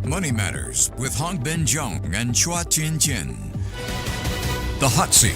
Money Matters with Hongbin Jeong and Chia. The Hot Seat.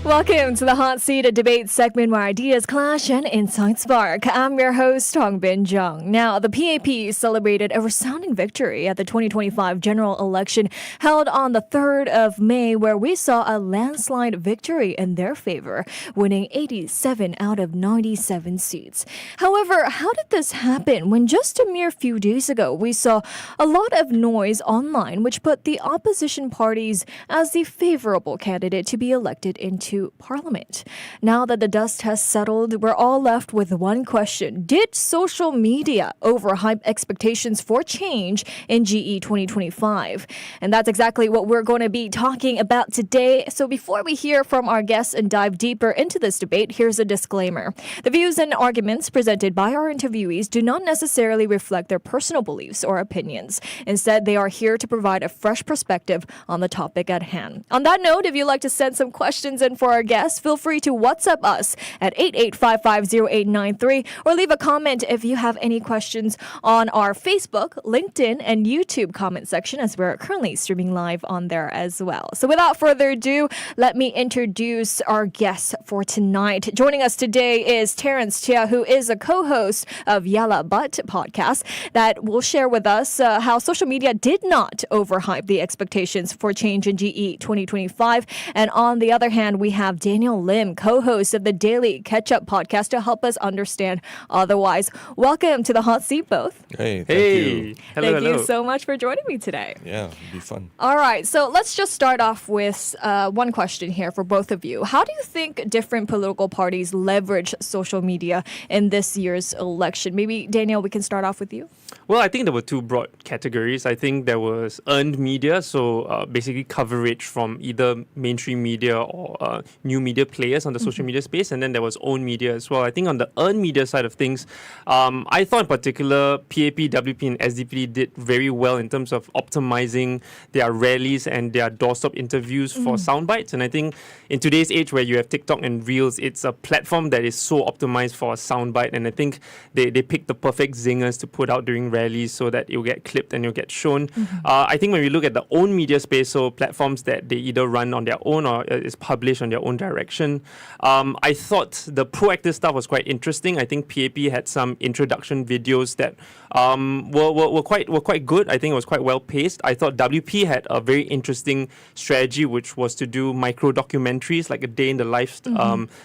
Welcome to the Hot Seat, a debate segment where ideas clash and insights spark. I'm your host, Hongbin Jeong. Now, the PAP celebrated a resounding victory at the 2025 general election held on the 3rd of May, where we saw a landslide victory in their favor, winning 87 out of 97 seats. However, how did this happen when just a mere few days ago we saw a lot of noise online which put the opposition parties as the favorable candidate to be elected into Parliament? Now that the dust has settled, we're all left with one question. Did social media overhype expectations for change in GE2025? And that's exactly what we're going to be talking about today. So before we hear from our guests and dive deeper into this debate, here's a disclaimer. The views and arguments presented by our interviewees do not necessarily reflect their personal beliefs or opinions. Instead, they are here to provide a fresh perspective on the topic at hand. On that note, if you'd like to send some questions in for our guests, feel free to WhatsApp us at 88550893 or leave a comment if you have any questions on our Facebook, LinkedIn, and YouTube comment section, as we're currently streaming live on there as well. So without further ado, let me introduce our guests for tonight. Joining us today is Terence, Chia, who is a co-host of Yalla But podcast, that will share with us how social media did not overhype the expectations for change in GE 2025. And on the other hand, we have Daniel Lim, co-host of the daily Ketchup podcast, to help us understand otherwise. Welcome to the Hot Seat, both. Hey, thank you. Thank you so much for joining me today. Yeah, it'll be fun. All right, so let's just start off with one question here for both of you. How do you think different political parties leverage social media in this year's election? Maybe, Daniel, we can start off with you. Well, I think there were two broad categories. I think there was earned media, so basically coverage from either mainstream media or new media players on the social media space, and then there was owned media as well. I think on the earned media side of things, I thought in particular PAP, WP, and SDP did very well in terms of optimizing their rallies and their doorstop interviews for sound bites. And I think in today's age where you have TikTok and Reels, it's a platform that is so optimized for a sound bite, and I think they picked the perfect zingers to put out during rallies so that it'll get clipped and it'll get shown. I think when we look at the own media space, so platforms that they either run on their own or is published on their own direction, I thought the proactive stuff was quite interesting. I think PAP had some introduction videos that were quite good. I think it was quite well paced. I thought WP had a very interesting strategy, which was to do micro documentaries, like a day in the life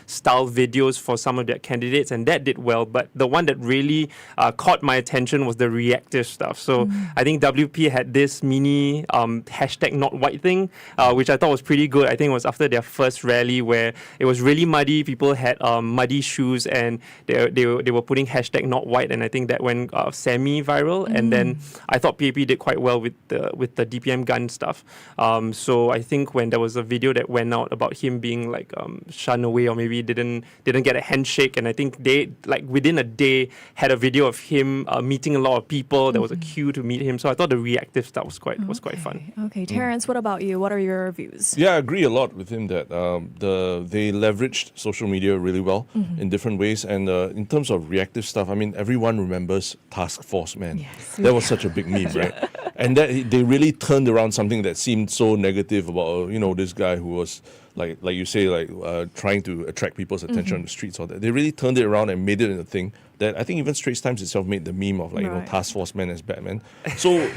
style videos for some of their candidates, and that did well. But the one that really caught my attention was the reactive stuff. So I think WP had this mini hashtag not white thing, which I thought was pretty good. I think it was after their first rally where it was really muddy. People had muddy shoes, and they were putting hashtag not white, and I think that went semi-viral. And then I thought PAP did quite well with the DPM gun stuff. So I think when there was a video that went out about him being like shunned away, or maybe didn't get a handshake, and I think they, like, within a day had a video of him meeting a lot of people. There was a queue to meet him. So I thought the reactive stuff was quite fun. Okay, Terence, what about you? What are your views? Yeah, I agree a lot with him that they leveraged social media really well in different ways. And in terms of reactive stuff, I mean, everyone remembers Task Force Man. Yes. That was such a big meme, right? And that they really turned around something that seemed so negative about, this guy who was like you say, trying to attract people's attention on the streets. Or that they really turned it around and made it into a thing that I think even Straits Times itself made the meme of, Task Force Man as Batman. So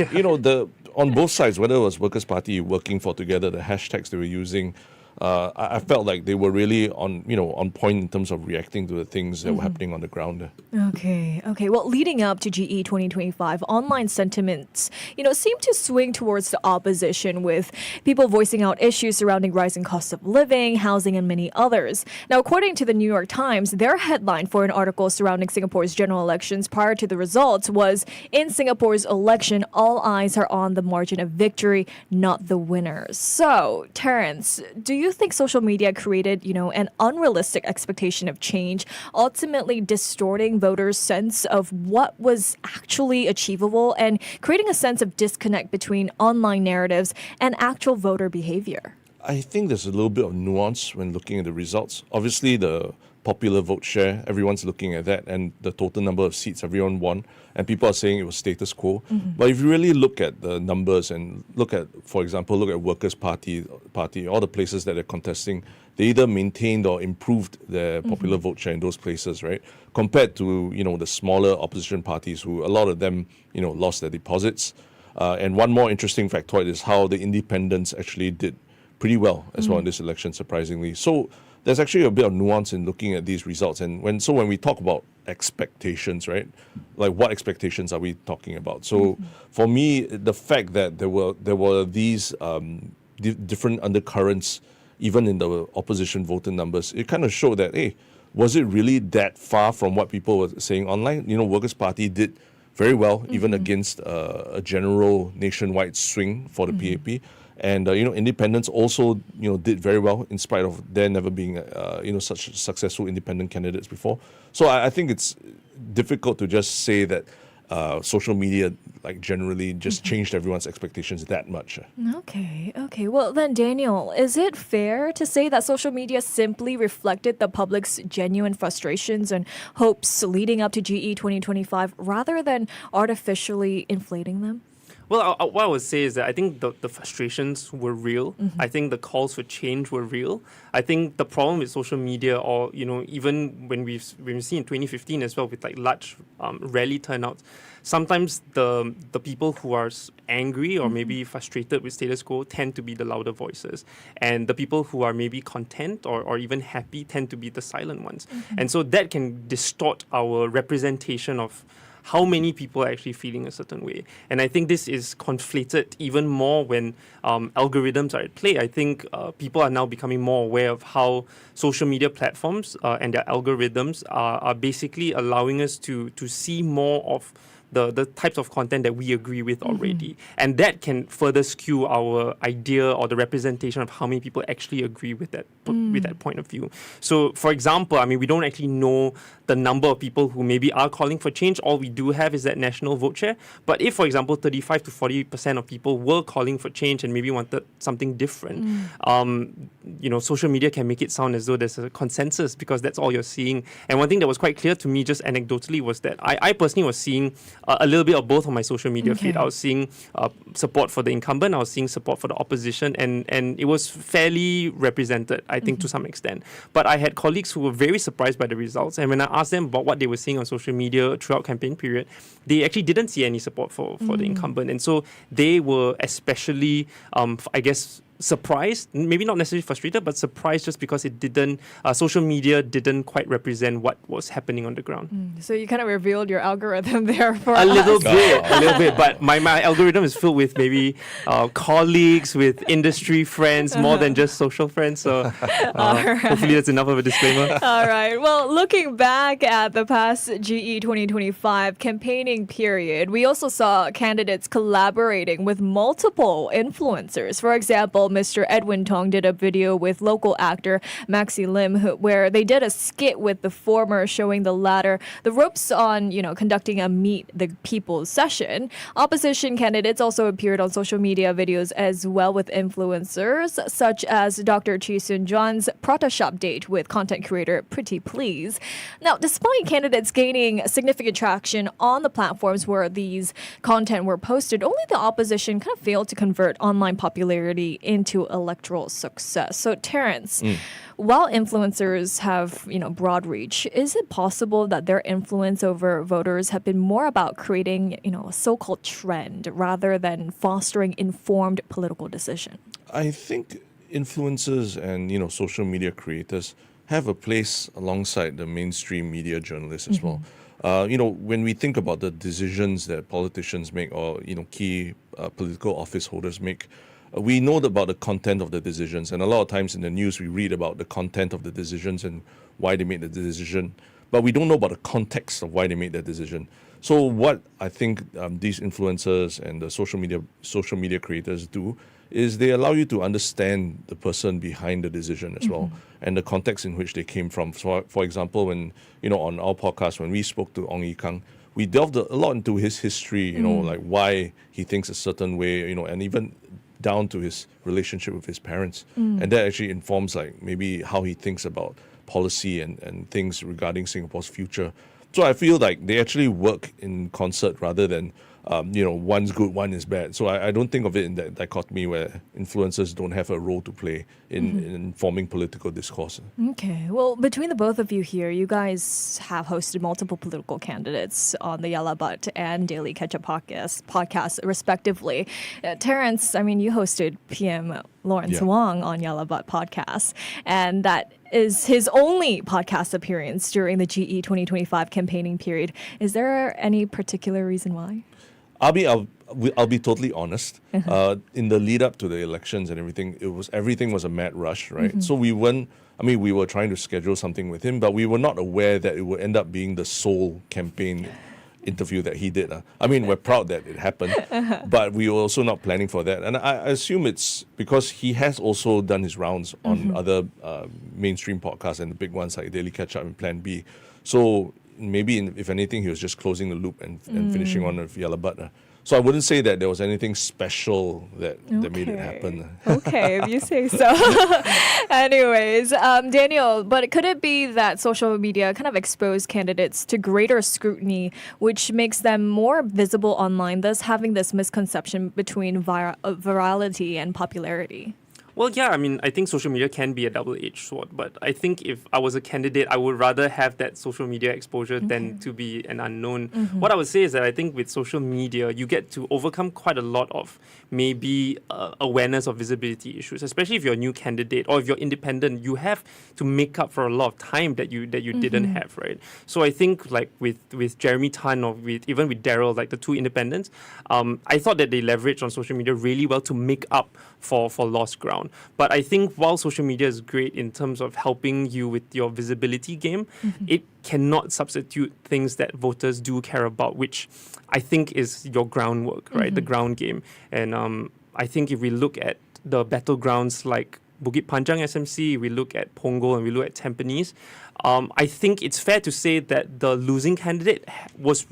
on both sides, whether it was Workers' Party working for Together, the hashtags they were using, I felt like they were really on point in terms of reacting to the things that were happening on the ground there. Okay. Well, leading up to GE 2025, online sentiments, seem to swing towards the opposition, with people voicing out issues surrounding rising costs of living, housing, and many others. Now, according to the New York Times, their headline for an article surrounding Singapore's general elections prior to the results was, "In Singapore's election, all eyes are on the margin of victory, not the winners." So, Terence, do you think social media created, an unrealistic expectation of change, ultimately distorting voters' sense of what was actually achievable and creating a sense of disconnect between online narratives and actual voter behavior? I think there's a little bit of nuance when looking at the results. Obviously, the popular vote share. Everyone's looking at that, and the total number of seats everyone won, and people are saying it was status quo. But if you really look at the numbers and look at, for example, look at Workers' Party, all the places that they're contesting, they either maintained or improved their popular vote share in those places, right? Compared to, the smaller opposition parties who, a lot of them, lost their deposits. And one more interesting factoid is how the independents actually did pretty well as well in this election, surprisingly. So there's actually a bit of nuance in looking at these results. And when we talk about expectations, right? Like, what expectations are we talking about? So for me, the fact that there were these different undercurrents even in the opposition voter numbers, it kind of showed that, hey, was it really that far from what people were saying online? Workers' Party did very well, even against a general nationwide swing for the PAP. And, independents also, did very well in spite of there never being, such successful independent candidates before. So I think it's difficult to just say that social media, generally just changed everyone's expectations that much. Okay. Well, then, Daniel, is it fair to say that social media simply reflected the public's genuine frustrations and hopes leading up to GE 2025 rather than artificially inflating them? Well, what I would say is that I think the frustrations were real. I think the calls for change were real. I think the problem with social media, or even when we've seen in 2015 as well, with large rally turnouts, sometimes the people who are angry or maybe frustrated with status quo tend to be the louder voices, and the people who are maybe content or even happy tend to be the silent ones. And so that can distort our representation of how many people are actually feeling a certain way. And I think this is conflated even more when algorithms are at play. I think people are now becoming more aware of how social media platforms and their algorithms are basically allowing us to see more of the types of content that we agree with already. And that can further skew our idea or the representation of how many people actually agree with that point of view. So, for example, we don't actually know the number of people who maybe are calling for change. All we do have is that national vote share. But if, for example, 35 to 40% of people were calling for change and maybe wanted something different, social media can make it sound as though there's a consensus because that's all you're seeing. And one thing that was quite clear to me just anecdotally was that I personally was seeing a little bit of both on my social media feed. I was seeing support for the incumbent, I was seeing support for the opposition, and it was fairly represented, I think, to some extent. But I had colleagues who were very surprised by the results, and when I asked them about what they were seeing on social media throughout campaign period, they actually didn't see any support for the incumbent. And so they were especially, surprised, maybe not necessarily frustrated, but surprised just because it didn't, social media didn't quite represent what was happening on the ground. So you kind of revealed your algorithm there for a us. little bit, but my algorithm is filled with maybe colleagues, with industry friends, more than just social friends. So hopefully that's enough of a disclaimer. All right. Well, looking back at the past GE 2025 campaigning period, we also saw candidates collaborating with multiple influencers. For example, Mr. Edwin Tong did a video with local actor Maxi Lim, where they did a skit with the former, showing the latter the ropes on, conducting a Meet the People session. Opposition candidates also appeared on social media videos as well with influencers, such as Dr. Chi Soon John's Protashop date with content creator Pretty Please. Now, despite candidates gaining significant traction on the platforms where these content were posted, only the opposition kind of failed to convert online popularity into electoral success. So, Terence, while influencers have, broad reach, is it possible that their influence over voters have been more about creating, a so-called trend rather than fostering informed political decision? I think influencers and, social media creators have a place alongside the mainstream media journalists as well. When we think about the decisions that politicians make or, key political office holders make, we know about the content of the decisions, and a lot of times in the news we read about the content of the decisions and why they made the decision, but we don't know about the context of why they made that decision. So what I think these influencers and the social media creators do is they allow you to understand the person behind the decision as well, and the context in which they came from. So, for example, when on our podcast, when we spoke to Ong Yi Kang, we delved a lot into his history, like why he thinks a certain way, and even down to his relationship with his parents. And that actually informs maybe how he thinks about policy and things regarding Singapore's future. So I feel like they actually work in concert rather than one's good, one is bad. So I don't think of it in that dichotomy where influencers don't have a role to play in forming political discourse. Okay. Well, between the both of you here, you guys have hosted multiple political candidates on the Yalla Butt and Daily Ketchup podcast respectively. Terence, I mean, you hosted PM Lawrence Wong on Yalla Butt podcast, and that is his only podcast appearance during the GE2025 campaigning period. Is there any particular reason why? I'll be totally honest. In the lead up to the elections and everything, everything was a mad rush, right? So we were trying to schedule something with him, but we were not aware that it would end up being the sole campaign interview that he did. I mean, we're proud that it happened, but we were also not planning for that. And I assume it's because he has also done his rounds on other mainstream podcasts and the big ones like Daily Ketchup and Plan B. So maybe, if anything, he was just closing the loop and finishing on with Yalla Butt. So I wouldn't say that there was anything special that made it happen. Okay, if you say so. Anyways, Daniel, but could it be that social media kind of exposed candidates to greater scrutiny, which makes them more visible online, thus having this misconception between virality and popularity? Well, yeah, I mean, I think social media can be a double-edged sword, but I think if I was a candidate, I would rather have that social media exposure than to be an unknown. What I would say is that I think with social media, you get to overcome quite a lot of maybe awareness of visibility issues, especially if you're a new candidate or if you're independent. You have to make up for a lot of time that you didn't have, right? So I think like with Jeremy Tan or even with Daryl, like the two independents, I thought that they leveraged on social media really well to make up for lost ground. But I think while social media is great in terms of helping you with your visibility game, it cannot substitute things that voters do care about, which I think is your groundwork, right? The ground game. And I think if we look at the battlegrounds like Bukit Panjang SMC, we look at Punggol and we look at Tampines, I think it's fair to say that the losing candidate was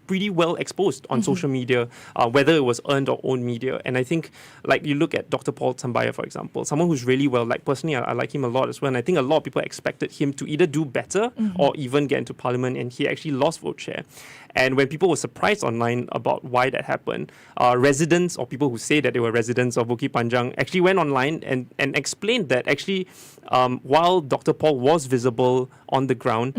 pretty well exposed on social media, whether it was earned or owned media. And I think, like, you look at Dr. Paul Tambaya, for example, someone who's really well, like, personally, I like him a lot as well. And I think a lot of people expected him to either do better or even get into parliament, and he actually lost vote share. And when people were surprised online about why that happened, residents or people who say that they were residents of Bukit Panjang actually went online and explained that actually while Dr. Paul was visible on the ground,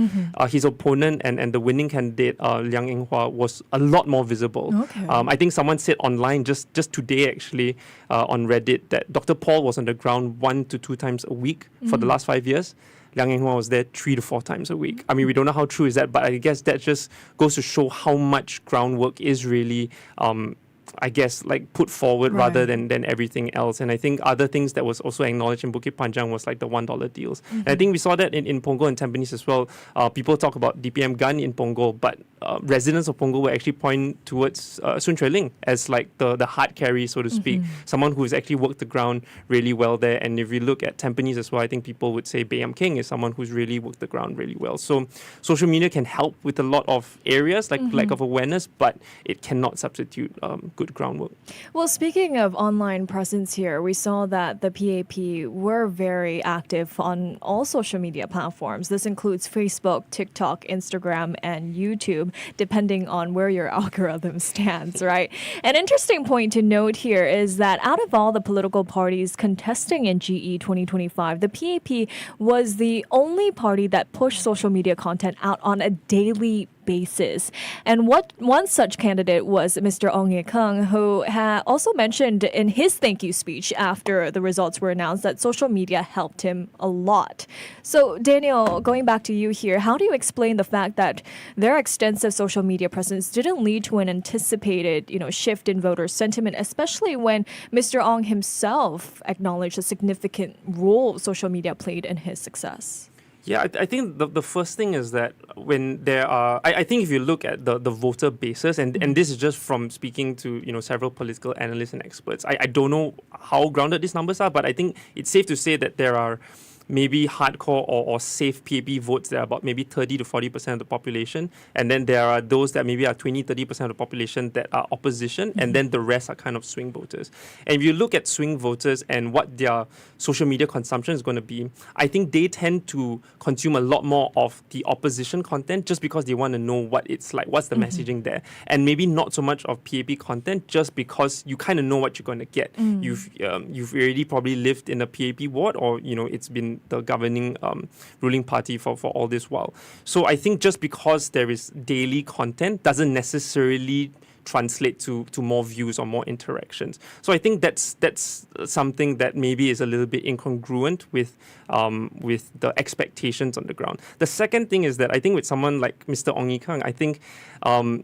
his opponent and the winning candidate, Liang Enghua, was a lot more visible. Okay. I think someone said online just today actually on Reddit that Dr. Paul was on the ground 1 to 2 times a week for the last 5 years. Liang Enghua was there 3 to 4 times a week. I mean, we don't know how true is that, but I guess that just goes to show how much groundwork is really I guess, like put forward rather than everything else. And I think other things that was also acknowledged in Bukit Panjang was like the $1 deals. And I think we saw that in Punggol and Tampines as well. People talk about DPM Gun in Punggol, but residents of Punggol will actually point towards Sun Choi Ling as like the hard carry, so to speak, someone who's actually worked the ground really well there. And if we look at Tampines as well, I think people would say Bayam King is someone who's really worked the ground really well. So social media can help with a lot of areas, like lack of awareness, but it cannot substitute good groundwork. Well, speaking of online presence here, we saw that the PAP were very active on all social media platforms. This includes Facebook, TikTok, Instagram, and YouTube, depending on where your algorithm stands, right? An interesting point to note here is that out of all the political parties contesting in GE 2025, the PAP was the only party that pushed social media content out on a daily basis. And one such candidate was Mr. Ong Ye-kung, who also mentioned in his thank you speech after the results were announced that social media helped him a lot. So, Daniel, going back to you here, how do you explain the fact that their extensive social media presence didn't lead to an anticipated, shift in voter sentiment, especially when Mr. Ong himself acknowledged the significant role social media played in his success? Yeah, I think the first thing is that when there are, I think if you look at the voter basis, and this is just from speaking to several political analysts and experts, I don't know how grounded these numbers are, but I think it's safe to say that there are maybe hardcore or safe PAP votes that are about maybe 30 to 40% of the population. And then there are those that maybe are 20, 30% of the population that are opposition. And then the rest are kind of swing voters. And if you look at swing voters and what their social media consumption is going to be, I think they tend to consume a lot more of the opposition content just because they want to know what it's like, what's the messaging there. And maybe not so much of PAP content just because you kind of know what you're going to get. You've already probably lived in a PAP ward, or it's been the governing ruling party for all this while. So I think just because there is daily content doesn't necessarily translate to more views or more interactions. So I think that's something that maybe is a little bit incongruent with the expectations on the ground. The second thing is that I think with someone like Mr. Ong Yi Kang, I think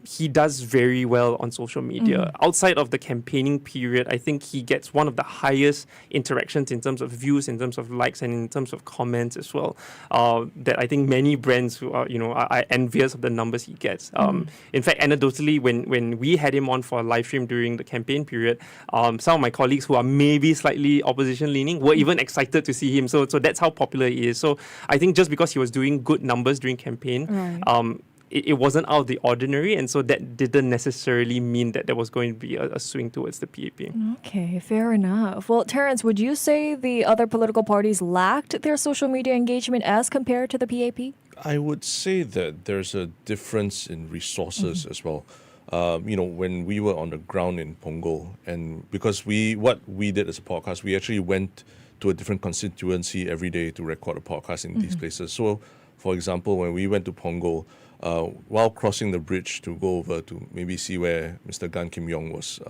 he does very well on social media. Outside of the campaigning period, I think he gets one of the highest interactions in terms of views, in terms of likes, and in terms of comments as well. That I think many brands who are envious of the numbers he gets. In fact, anecdotally, when we had him on for a live stream during the campaign period, some of my colleagues who are maybe slightly opposition leaning were even excited to see him. So that's how popular he is. So I think just because he was doing good numbers during campaign, it wasn't out of the ordinary, and so that didn't necessarily mean that there was going to be a swing towards the PAP. Okay, fair enough. Well, Terence, would you say the other political parties lacked their social media engagement as compared to the PAP? I would say that there's a difference in resources as well. When we were on the ground in Punggol, and because what we did as a podcast, we actually went to a different constituency every day to record a podcast in these places. So, for example, when we went to Punggol, while crossing the bridge to go over to maybe see where Mr. Gan Kim Yong was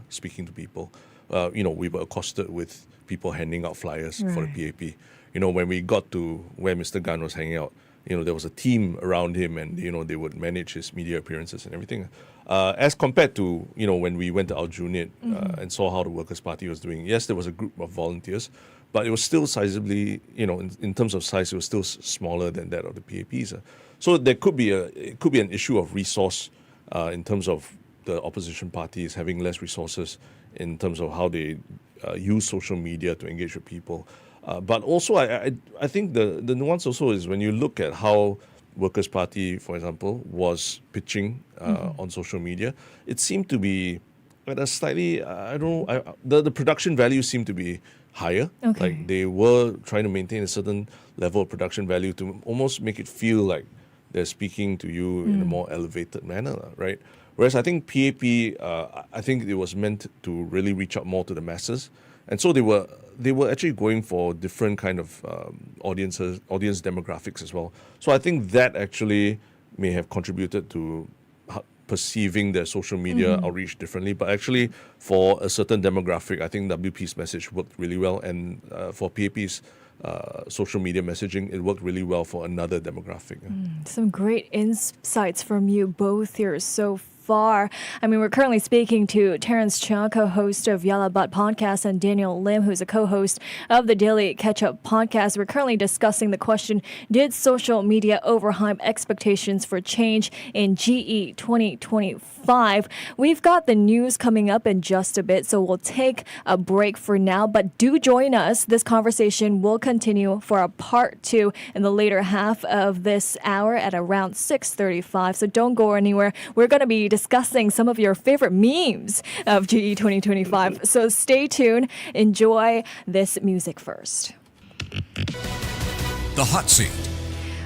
speaking to people, we were accosted with people handing out flyers for the PAP. When we got to where Mr. Gan was hanging out, there was a team around him, and they would manage his media appearances and everything. As compared to when we went to Aljunied and saw how the Workers' Party was doing, yes, there was a group of volunteers, but it was still sizably, in terms of size, it was still smaller than that of the PAPs. So there could be an issue of resource in terms of the opposition parties having less resources in terms of how they use social media to engage with people. But also, I think the nuance also is when you look at how Workers' Party, for example, was pitching on social media, it seemed to be at a slightly, the production value seemed to be higher. Okay. Like they were trying to maintain a certain level of production value to almost make it feel like they're speaking to you in a more elevated manner, right? Whereas I think PAP, I think it was meant to really reach out more to the masses. And so they were actually going for different kind of audience demographics as well. So I think that actually may have contributed to perceiving their social media outreach differently. But actually, for a certain demographic, I think WP's message worked really well. And for PAP's social media messaging, it worked really well for another demographic. Some great insights from you both here so far. I mean, we're currently speaking to Terence Chia, co-host of Yalla But podcast, and Daniel Lim, who's a co-host of the Daily Ketchup podcast. We're currently discussing the question, did social media overhype expectations for change in GE 2025? We've got the news coming up in just a bit, so we'll take a break for now, but do join us. This conversation will continue for a part 2 in the later half of this hour at around 6:35, so don't go anywhere. We're going to be discussing some of your favorite memes of GE 2025. So stay tuned. Enjoy this music first. The Hot Seat.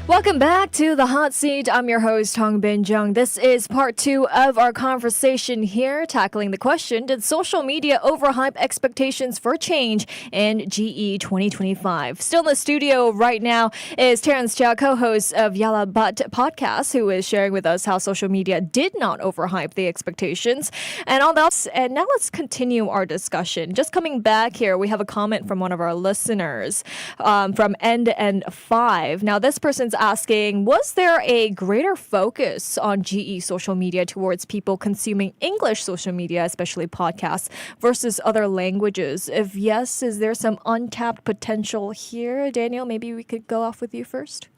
Welcome back to The Hot Seat. I'm your host, Hongbin Jeong. This is part 2 of our conversation here, tackling the question, did social media overhype expectations for change in GE 2025? Still in the studio right now is Terence Chia, co-host of Yalla But podcast, who is sharing with us how social media did not overhype the expectations. And all that. And now let's continue our discussion. Just coming back here, we have a comment from one of our listeners from End5. Now, this person's asking, was there a greater focus on GE social media towards people consuming English social media, especially podcasts, versus other languages? If yes, is there some untapped potential here? Daniel, maybe we could go off with you first.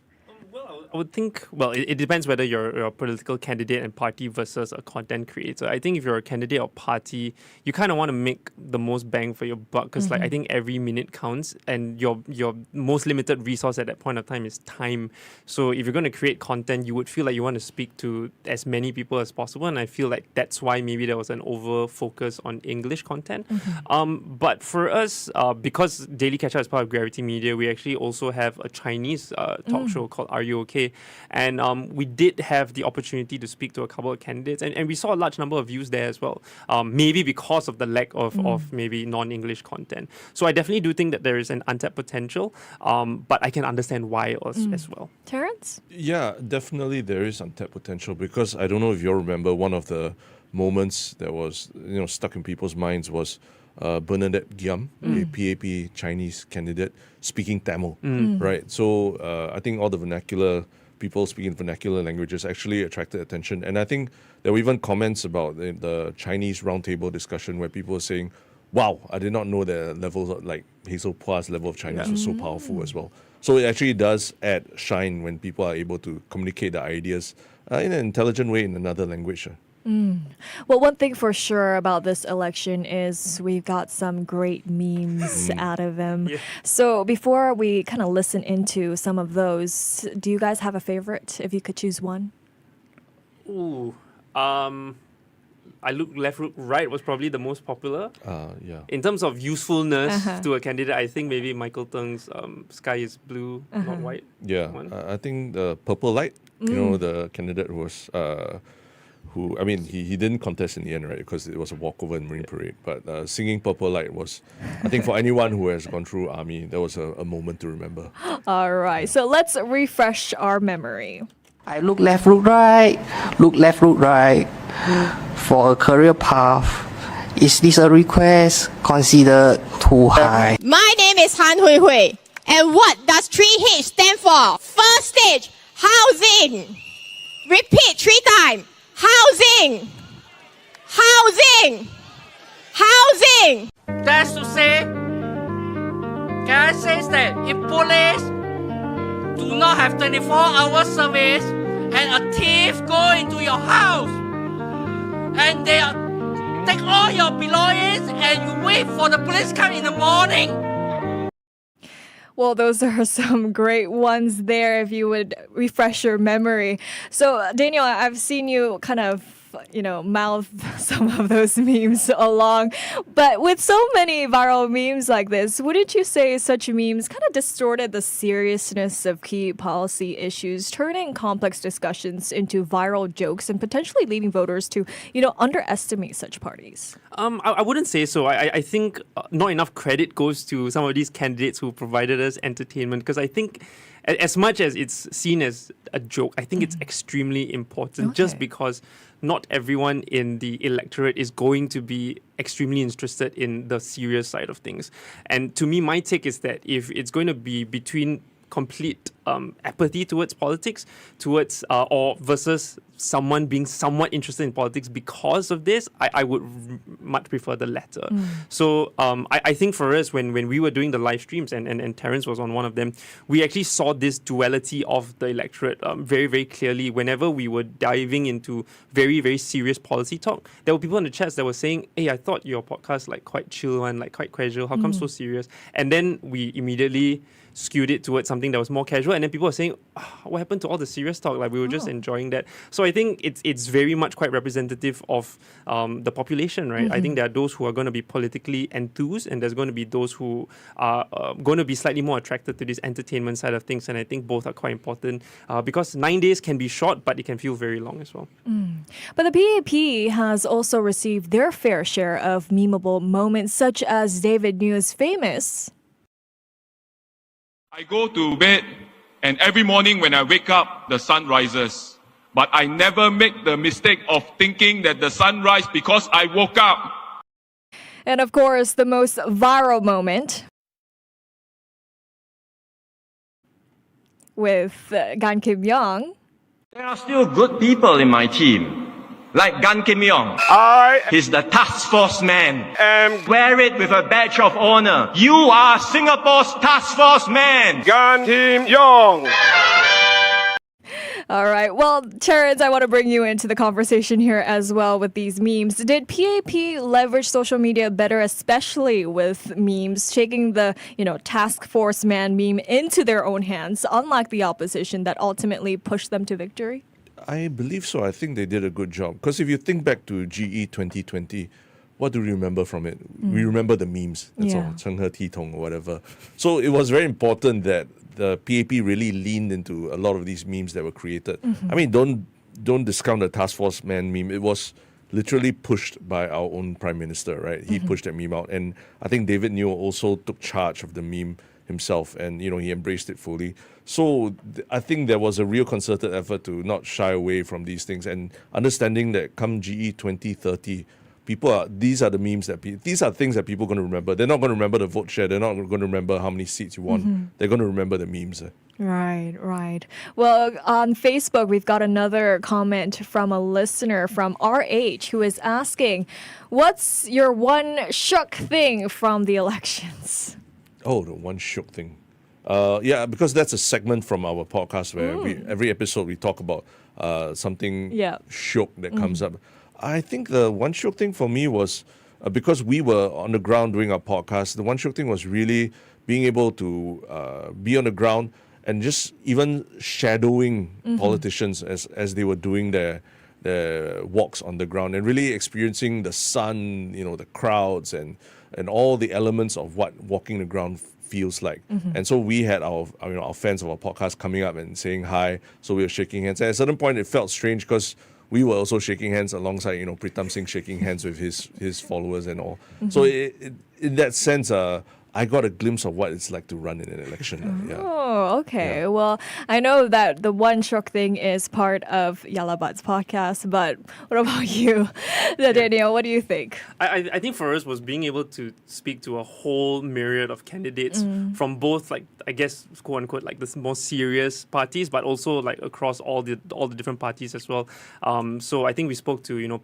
I would think, well, it depends whether you're a political candidate and party versus a content creator. I think if you're a candidate or party, you kind of want to make the most bang for your buck because, like, I think every minute counts, and your most limited resource at that point of time is time. So if you're going to create content, you would feel like you want to speak to as many people as possible, and I feel like that's why maybe there was an over focus on English content. But for us, because Daily Ketchup is part of Gravity Media, we actually also have a Chinese talk show called Are You Okay? And we did have the opportunity to speak to a couple of candidates, and we saw a large number of views there as well, maybe because of the lack of maybe non-English content. So I definitely do think that there is an untapped potential, but I can understand why as well. Terence? Yeah, definitely there is untapped potential because I don't know if you remember one of the moments that was stuck in people's minds was Bernadette Giam, a PAP Chinese candidate, speaking Tamil, right? So I think all the people speaking vernacular languages actually attracted attention. And I think there were even comments about the Chinese roundtable discussion where people were saying, wow, I did not know the levels of, like, Hazel Pua's level of Chinese was so powerful as well. So it actually does add shine when people are able to communicate the ideas in an intelligent way in another language. Well, one thing for sure about this election is we've got some great memes out of them. Yeah. So before we kind of listen into some of those, do you guys have a favorite if you could choose one? Ooh, I look left, look right was probably the most popular. Yeah. In terms of usefulness to a candidate, I think maybe Michael Teng's Sky is Blue, Not White. Yeah, one. I think the Purple Light, the candidate who was, he didn't contest in the end, right? Because it was a walkover in Marine Parade. But singing Purple Light was, I think for anyone who has gone through army, that was a moment to remember. All right, so let's refresh our memory. I look left, look right, look left, look right. For a career path, is this a request considered too high? My name is Han Hui Hui. And what does 3H stand for? First stage, housing. Repeat 3 times. Housing. Housing. Housing. That's to say, Karen says that if police do not have 24-hour service and a thief go into your house and they take all your belongings and you wait for the police come in the morning. Well, those are some great ones there if you would refresh your memory. So, Daniel, I've seen you kind of, mouth some of those memes along. But with so many viral memes like this, wouldn't you say such memes kind of distorted the seriousness of key policy issues, turning complex discussions into viral jokes and potentially leading voters to, underestimate such parties? I wouldn't say so. I think not enough credit goes to some of these candidates who provided us entertainment, because I think as much as it's seen as a joke, I think it's extremely important just because not everyone in the electorate is going to be extremely interested in the serious side of things. And to me, my take is that if it's going to be between complete apathy towards politics, or versus someone being somewhat interested in politics because of this, I would much prefer the latter. So I think for us, when we were doing the live streams, and Terence was on one of them, we actually saw this duality of the electorate very, very clearly. Whenever we were diving into very, very serious policy talk, there were people in the chats that were saying, hey, I thought your podcast quite chill and quite casual. How come so serious? And then we immediately skewed it towards something that was more casual, and then people were saying, what happened to all the serious talk? We were just enjoying that. So I think it's very much quite representative of the population, right? I think there are those who are going to be politically enthused, and there's going to be those who are going to be slightly more attracted to this entertainment side of things, and I think both are quite important because 9 days can be short, but it can feel very long as well. But the PAP has also received their fair share of memeable moments, such as David New's famous I go to bed, and every morning when I wake up, the sun rises. But I never make the mistake of thinking that the sun rises because I woke up. And of course, the most viral moment with Gan Kim Yong. There are still good people in my team. Like Gan Kim Yong. He's the task force man. Wear it with a badge of honor. You are Singapore's task force man. Gan Kim Yong. All right. Well, Terence, I want to bring you into the conversation here as well with these memes. Did PAP leverage social media better, especially with memes, taking the, task force man meme into their own hands, unlike the opposition that ultimately pushed them to victory? I believe so. I think they did a good job. Because if you think back to GE2020, what do we remember from it? We remember the memes. That's all. 成何体统 or whatever. So it was very important that the PAP really leaned into a lot of these memes that were created. I mean, don't discount the task force man meme. It was literally pushed by our own prime minister, right? He pushed that meme out. And I think David Neo also took charge of the meme himself, and he embraced it fully. So I think there was a real concerted effort to not shy away from these things, and understanding that come GE 2030, these are the memes these are things that people are going to remember. They're not going to remember the vote share. They're not going to remember how many seats you won. They're going to remember the memes. Right. Well, on Facebook, we've got another comment from a listener from RH who is asking, what's your one shook thing from the elections? Oh, the one shook thing. Yeah, because that's a segment from our podcast where every episode we talk about something shook that comes up. I think the one shook thing for me was because we were on the ground doing our podcast, the one shook thing was really being able to be on the ground and just even shadowing politicians as they were doing their walks on the ground and really experiencing the sun, the crowds and all the elements of what walking the ground feels like. And so we had our fans of our podcast coming up and saying hi. So we were shaking hands. And at a certain point, it felt strange because we were also shaking hands alongside, Pritam Singh shaking hands with his followers and all. So in that sense, I got a glimpse of what it's like to run in an election. Oh, okay. Yeah. Well, I know that the one shook thing is part of Yalabat's podcast, but what about you, Daniel? What do you think? I think for us was being able to speak to a whole myriad of candidates from both, like, I guess, quote unquote, like the more serious parties, but also like across all the different parties as well. So I think we spoke to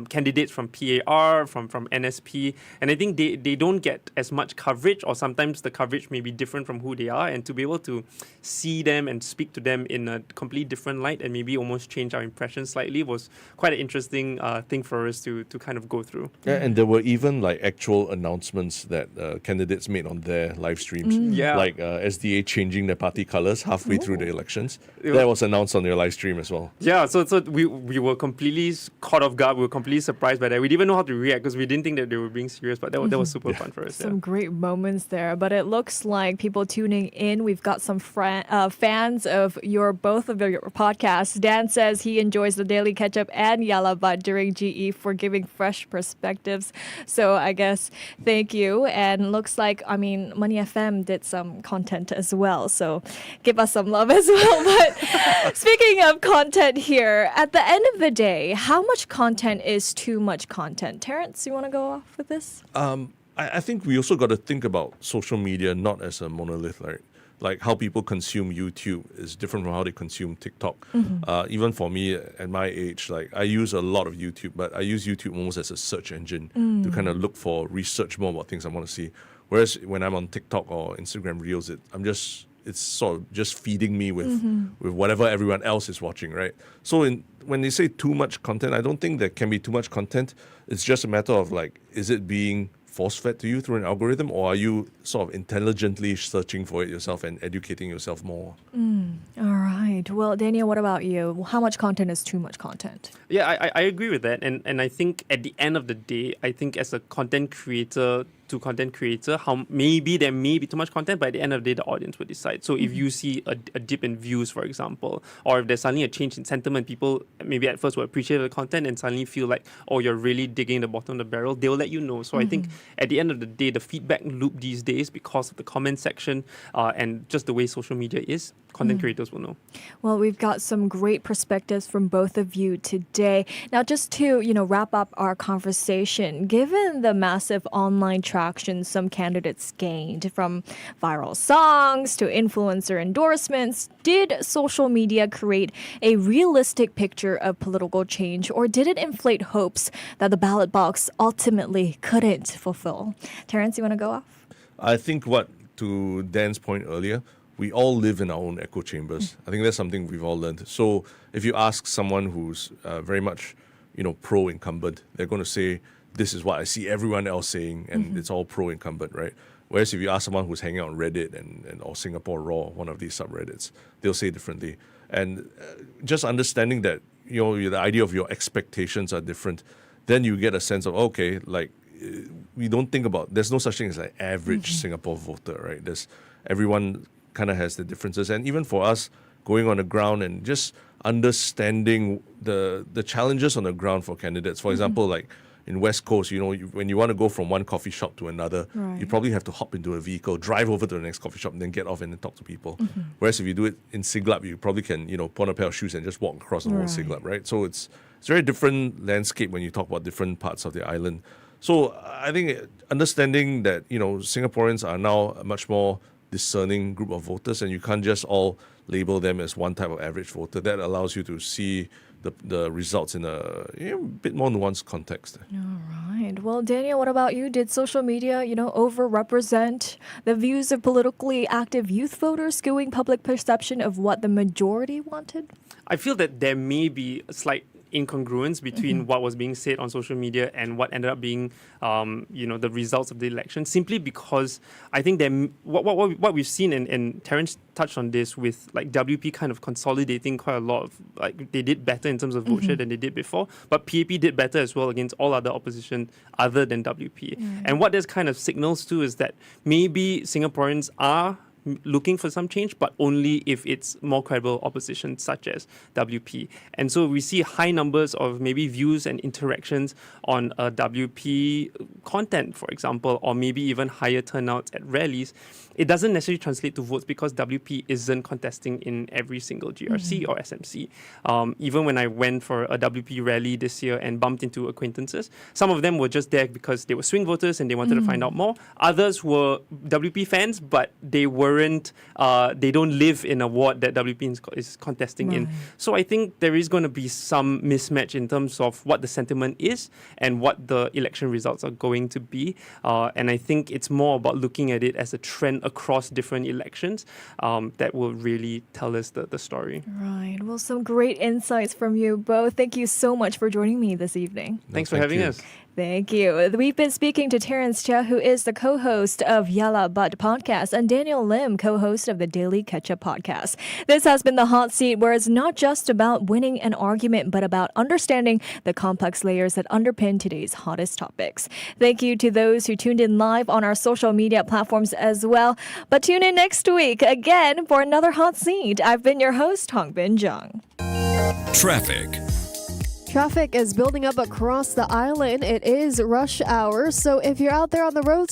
candidates from PAR, from NSP, and I think they don't get as much coverage, or sometimes the coverage may be different from who they are, and to be able to see them and speak to them in a completely different light and maybe almost change our impression slightly was quite an interesting thing for us to kind of go through. Yeah, and there were even like actual announcements that candidates made on their live streams. Like SDA changing their party colours halfway through the elections. That was announced on their live stream as well. Yeah, so we were completely caught off guard. We were completely surprised by that. We didn't even know how to react because we didn't think that they were being serious, but that was super fun for us. Some great moments there, but it looks like people tuning in. We've got some fans of both of your podcasts. Dan says he enjoys the Daily Ketchup and Yalabat during GE for giving fresh perspectives. So I guess thank you. And looks like, Money FM did some content as well. So give us some love as well. But speaking of content here, at the end of the day, how much content is too much content? Terence, you want to go off with this? I think we also got to think about social media not as a monolith, right? Like how people consume YouTube is different from how they consume TikTok. Even for me at my age, like I use a lot of YouTube, but I use YouTube almost as a search engine to kind of look for research more about things I want to see. Whereas when I'm on TikTok or Instagram Reels, it's sort of just feeding me with whatever everyone else is watching, right? So when they say too much content, I don't think there can be too much content. It's just a matter of like, is it being force-fed to you through an algorithm, or are you sort of intelligently searching for it yourself and educating yourself more? All right. Well, Daniel, what about you? How much content is too much content? Yeah, I agree with that. And I think at the end of the day, I think as a content creator to content creator, how maybe there may be too much content, but at the end of the day, the audience will decide. So if you see a dip in views, for example, or if there's suddenly a change in sentiment, people maybe at first will appreciate the content and suddenly feel like, oh, you're really digging the bottom of the barrel, they'll let you know. So I think at the end of the day, the feedback loop these days, because of the comment section and just the way social media is, content creators will know. Well, we've got some great perspectives from both of you today. Now, just to, wrap up our conversation, given the massive online traction some candidates gained, from viral songs to influencer endorsements, did social media create a realistic picture of political change, or did it inflate hopes that the ballot box ultimately couldn't fulfill? Terence, you want to go off? I think to Dan's point earlier, we all live in our own echo chambers. I think that's something we've all learned. So if you ask someone who's very much, pro-incumbent, they're going to say, this is what I see everyone else saying, and it's all pro-incumbent, right? Whereas if you ask someone who's hanging out on Reddit and or Singapore Raw, one of these subreddits, they'll say differently. And just understanding that, the idea of your expectations are different, then you get a sense of, okay, like, we don't think about, there's no such thing as an average Singapore voter, right? Everyone kind of has the differences. And even for us, going on the ground and just understanding the challenges on the ground for candidates. For example, like in West Coast, when you want to go from one coffee shop to another, you probably have to hop into a vehicle, drive over to the next coffee shop, and then get off and then talk to people. Whereas if you do it in Siglap, you probably can, put on a pair of shoes and just walk across the whole Siglap, right? So it's a very different landscape when you talk about different parts of the island. So I think understanding that, Singaporeans are now a much more discerning group of voters, and you can't just all label them as one type of average voter. That allows you to see the results in a bit more nuanced context. All right. Well, Daniel, what about you? Did social media, overrepresent the views of politically active youth voters, skewing public perception of what the majority wanted? I feel that there may be a slight incongruence between what was being said on social media and what ended up being, the results of the election, simply because I think what we've seen, and Terence touched on this, with like WP kind of consolidating quite a lot of, like, they did better in terms of vote share than they did before, but PAP did better as well against all other opposition other than WP. And what this kind of signals to is that maybe Singaporeans are looking for some change, but only if it's more credible opposition such as WP. And so we see high numbers of maybe views and interactions on WP content, for example, or maybe even higher turnouts at rallies. It doesn't necessarily translate to votes because WP isn't contesting in every single GRC or SMC. Even when I went for a WP rally this year and bumped into acquaintances, some of them were just there because they were swing voters and they wanted to find out more. Others were WP fans, but they don't live in a ward that WP is contesting in. So I think there is going to be some mismatch in terms of what the sentiment is and what the election results are going to be. And I think it's more about looking at it as a trend across different elections that will really tell us the story. Right. Well, some great insights from you both. Thank you so much for joining me this evening. Thanks for having us. Thank you. We've been speaking to Terence Chia, who is the co-host of Yalla But podcast, and Daniel Lim, co-host of the Daily Ketchup podcast. This has been The Hot Seat, where it's not just about winning an argument, but about understanding the complex layers that underpin today's hottest topics. Thank you to those who tuned in live on our social media platforms as well. But tune in next week again for another Hot Seat. I've been your host, Hongbin Jeong. Traffic. Traffic is building up across the island. It is rush hour, so if you're out there on the roads,